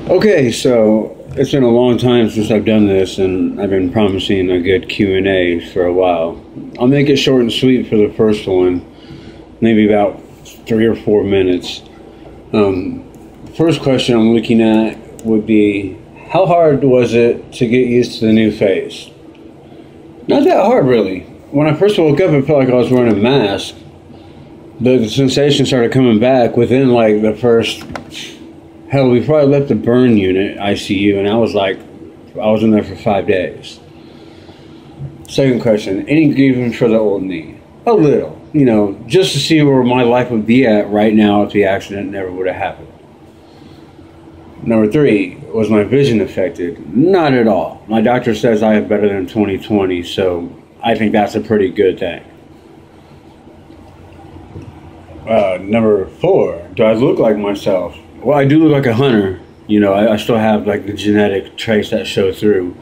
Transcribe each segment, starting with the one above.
Okay, so it's been a long time since I've done this, and I've been promising a good Q&A for a while. I'll make it short and sweet for the first one, maybe about 3 or 4 minutes. First question I'm looking at would be, how hard was it to get used to the new face? Not that hard, really. When I first woke up, it felt like I was wearing a mask. The sensation started coming back within like the first... Hell, we probably left the burn unit, ICU, and I was in there for 5 days. Second question, any grieving for the old knee? A little, just to see where my life would be at right now if the accident never would have happened. Number 3, was my vision affected? Not at all. My doctor says I have better than 20/20, so I think that's a pretty good thing. Number 4, do I look like myself? Well, I do look like a hunter. I still have like the genetic traits that show through.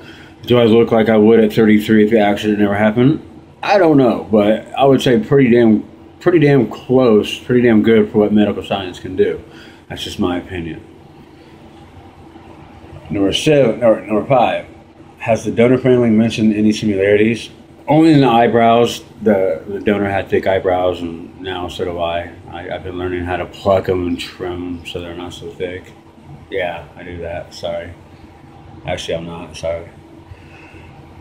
Do I look like I would at 33 if the accident never happened? I don't know, but I would say pretty damn close, pretty damn good for what medical science can do. That's just my opinion. Number 5, has the donor family mentioned any similarities? Only in the eyebrows. The donor had thick eyebrows, and now so do I. I've been learning how to pluck them and trim them so they're not so thick. Yeah, I do that. Sorry. Actually, I'm not. Sorry.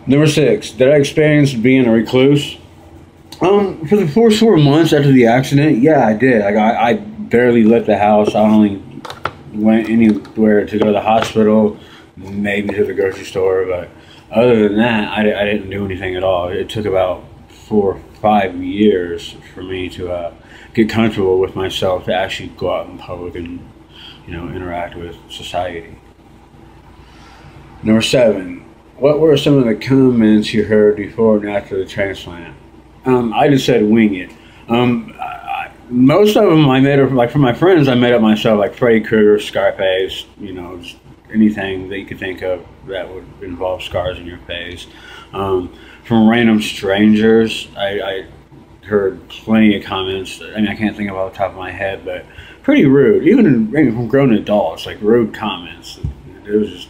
Number 6, did I experience being a recluse? For the first 4 months after the accident, yeah, I did. I barely left the house. I only went anywhere to go to the hospital, maybe to the grocery store, but other than that, I didn't do anything at all. It took about 4 or 5 years for me to get comfortable with myself to actually go out in public and interact with society. Number 7, what were some of the comments you heard before and after the transplant? I just said wing it. Most of them I made up, like from my friends, I made up myself, like Freddy Krueger, Scarface, just anything that you could think of that would involve scars in your face. From random strangers, I heard plenty of comments. I mean, I can't think of off the top of my head, but pretty rude. Even from grown adults, like rude comments. It was just,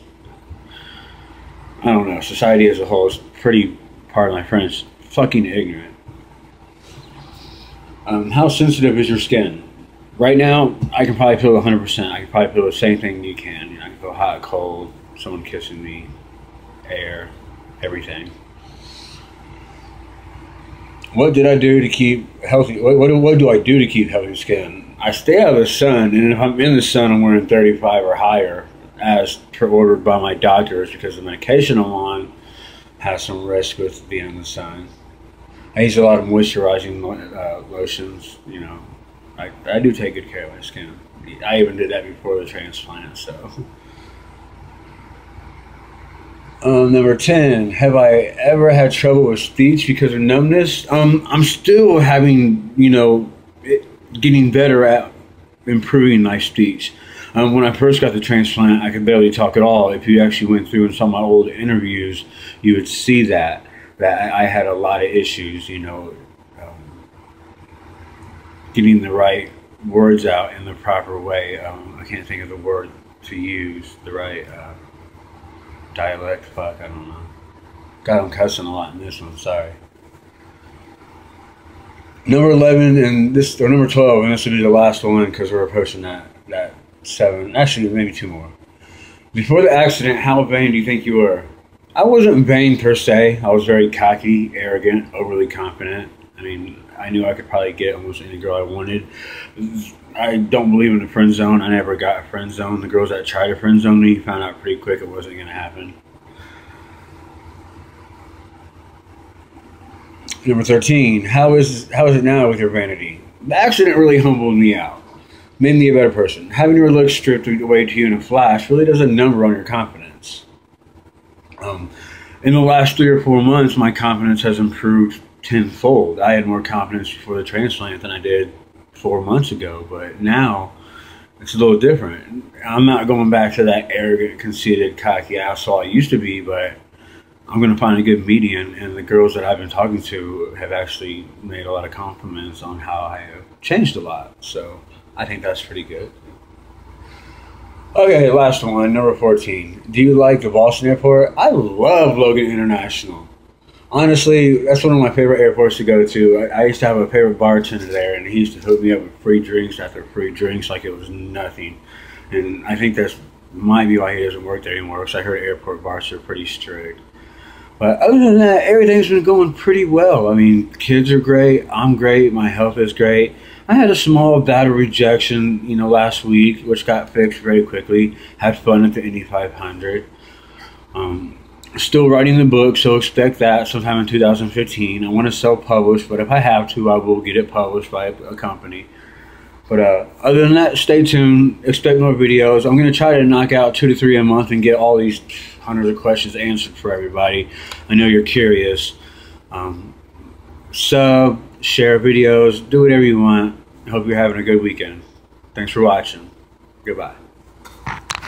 I don't know. Society as a whole is pretty, pardon my French, fucking ignorant. How sensitive is your skin? Right now, I can probably feel 100%. I can probably feel the same thing you can. I can feel hot, cold, someone kissing me, air, everything. What did I do to keep healthy? What do I do to keep healthy skin? I stay out of the sun, and if I'm in the sun, I'm wearing 35 or higher, as per ordered by my doctors, because the medication I'm on has some risk with being in the sun. I use a lot of moisturizing lotions. I do take good care of my skin. I even did that before the transplant, so. Number 10, have I ever had trouble with speech because of numbness? I'm still having, getting better at improving my speech. When I first got the transplant, I could barely talk at all. If you actually went through and saw my old interviews, you would see that I had a lot of issues, getting the right words out in the proper way. I can't think of the word to use, the right dialect, I don't know. God, I'm cussing a lot in this one, sorry. Number 11 or number 12, and this will be the last one because we're approaching that 7, actually maybe 2 more. Before the accident, how vain do you think you were? I wasn't vain per se. I was very cocky, arrogant, overly confident. I mean, I knew I could probably get almost any girl I wanted. I don't believe in the friend zone. I never got a friend zone. The girls that tried to friend zone me found out pretty quick it wasn't going to happen. Number 13, how is it now with your vanity? The accident really humbled me out. Made me a better person. Having your looks stripped away to you in a flash really does a number on your confidence. In the last 3 or 4 months, my confidence has improved tenfold. I had more confidence before the transplant than I did 4 months ago, but now it's a little different. I'm not going back to that arrogant, conceited, cocky asshole I used to be, but I'm going to find a good median, and the girls that I've been talking to have actually made a lot of compliments on how I have changed a lot, so I think that's pretty good. Okay, last one, number 14. Do you like the Boston airport? I love Logan International. Honestly, that's one of my favorite airports to go to. I used to have a favorite bartender there, and he used to hook me up with free drinks after free drinks like it was nothing. And I think that's might be why he doesn't work there anymore, because I heard airport bars are pretty strict. But other than that, everything's been going pretty well. I mean, kids are great. I'm great. My health is great. I had a small battle rejection, last week, which got fixed very quickly. Had fun at the Indy 500. Still writing the book, so expect that sometime in 2015. I want to self-publish, but if I have to, I will get it published by a company. But other than that, stay tuned. Expect more videos. I'm going to try to knock out 2 to 3 a month and get all these hundreds of questions answered for everybody. I know you're curious. Sub, share videos, do whatever you want. I hope you're having a good weekend. Thanks for watching. Goodbye.